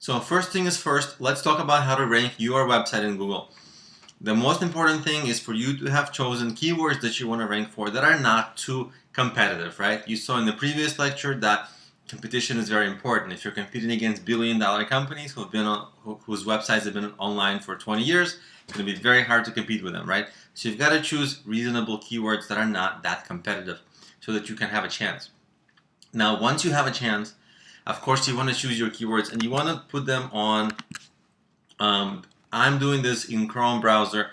So first thing is first, let's talk about how to rank your website in Google. The most important thing is for you to have chosen keywords that you want to rank for that are not too competitive, right? You saw in the previous lecture that competition is very important. If you're competing against billion-dollar companies whose websites have been online for 20 years, it's going to be very hard to compete with them, right? So you've got to choose reasonable keywords that are not that competitive so that you can have a chance. Now, once you have a chance, of course, you want to choose your keywords and you want to put them on. I'm doing this in Chrome browser.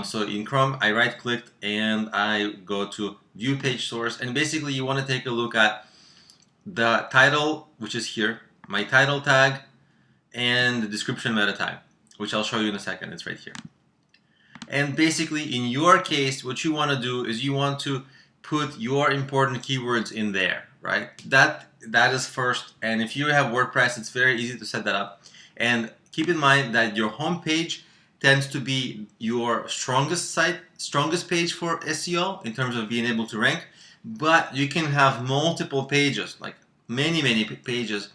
So in Chrome, I right-clicked and I go to View Page Source. And basically, you want to take a look at the title, which is here, my title tag, and the description meta tag, which I'll show you in a second. It's right here. And basically, in your case, what you want to do is you want to put your important keywords in there, right? That is first. And if you have WordPress, it's very easy to set that up. And keep in mind that your home page tends to be your strongest page for SEO in terms of being able to rank. But you can have multiple pages, like many pages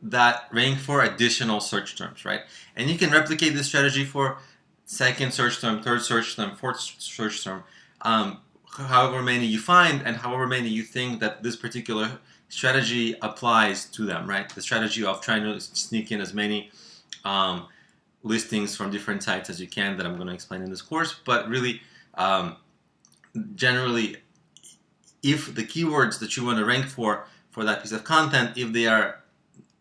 that rank for additional search terms, right? And you can replicate this strategy for second search term, third search term, fourth search term, however many you find and however many you think that this particular strategy applies to them, right? The strategy of trying to sneak in as many listings from different sites as you can that I'm going to explain in this course. But really, generally, if the keywords that you want to rank for that piece of content, if they are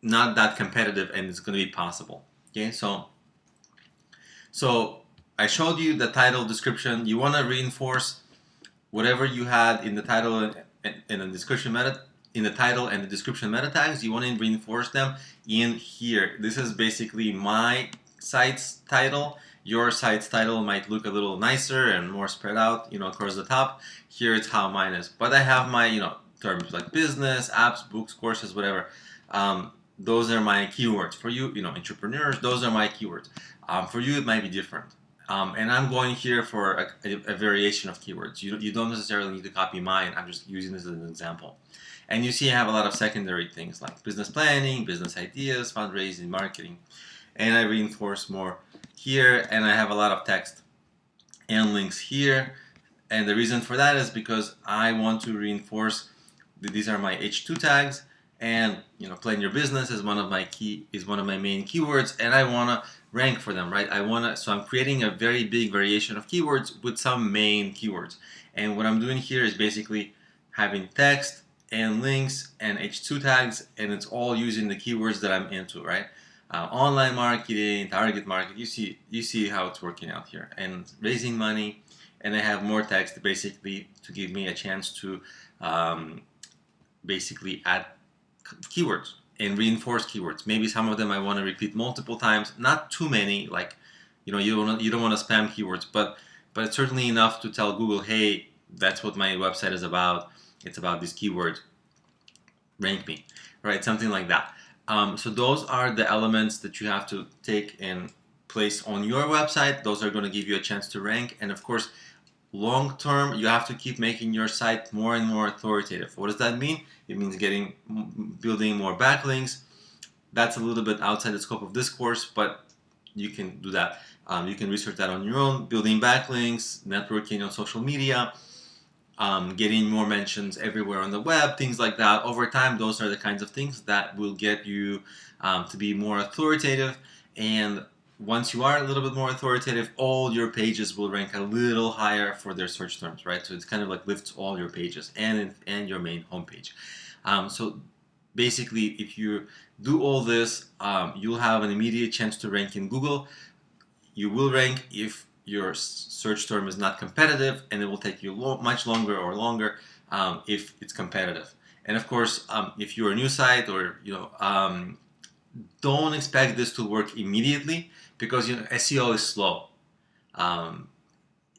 not that competitive and it's going to be possible. Okay, so I showed you the title description. You want to reinforce whatever you had in the title and the description meta, in the title and the description meta tags. You want to reinforce them in here. This is basically my site's title. Your site's title might look a little nicer and more spread out, across the top. Here it's how mine is. But I have my, terms like business, apps, books, courses, whatever. Those are my keywords. For you, entrepreneurs, those are my keywords. For you, it might be different. And I'm going here for a variation of keywords. You don't necessarily need to copy mine. I'm just using this as an example. And you see I have a lot of secondary things like business planning, business ideas, fundraising, marketing. And I reinforce more here, and I have a lot of text and links here. And the reason for that is because I want to reinforce that these are my H2 tags, and plan your business is one of my main keywords, and I want to rank for them, right? So I'm creating a very big variation of keywords with some main keywords. And what I'm doing here is basically having text and links and H2 tags, and it's all using the keywords that I'm into, right? Online marketing, target market, you see how it's working out here, and raising money, and I have more text basically to give me a chance to basically add keywords and reinforce keywords. Maybe some of them I want to repeat multiple times, not too many, like you don't want to spam keywords, but it's certainly enough to tell Google, hey, that's what my website is about. It's about these keywords. Rank me, right? Something like that. So those are the elements that you have to take and place on your website. Those are going to give you a chance to rank. And of course, long term, you have to keep making your site more and more authoritative. What does that mean? It means building more backlinks. That's a little bit outside the scope of this course, but you can do that. You can research that on your own. Building backlinks, networking on social media, getting more mentions everywhere on the web, things like that. Over time, those are the kinds of things that will get you to be more authoritative. And once you are a little bit more authoritative, all your pages will rank a little higher for their search terms, right? So it's kind of like lifts all your pages and your main homepage. So basically, if you do all this, you'll have an immediate chance to rank in Google. You will rank if your search term is not competitive, and it will take you much longer if it's competitive. And of course, if you're a new site or don't expect this to work immediately, because SEO is slow.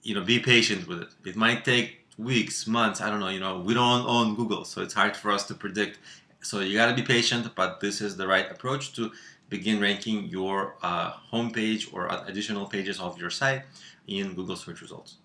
Be patient with it. It might take weeks, months. I don't know. We don't own Google, so it's hard for us to predict. So you got to be patient, but this is the right approach to begin ranking your homepage or additional pages of your site in Google search results.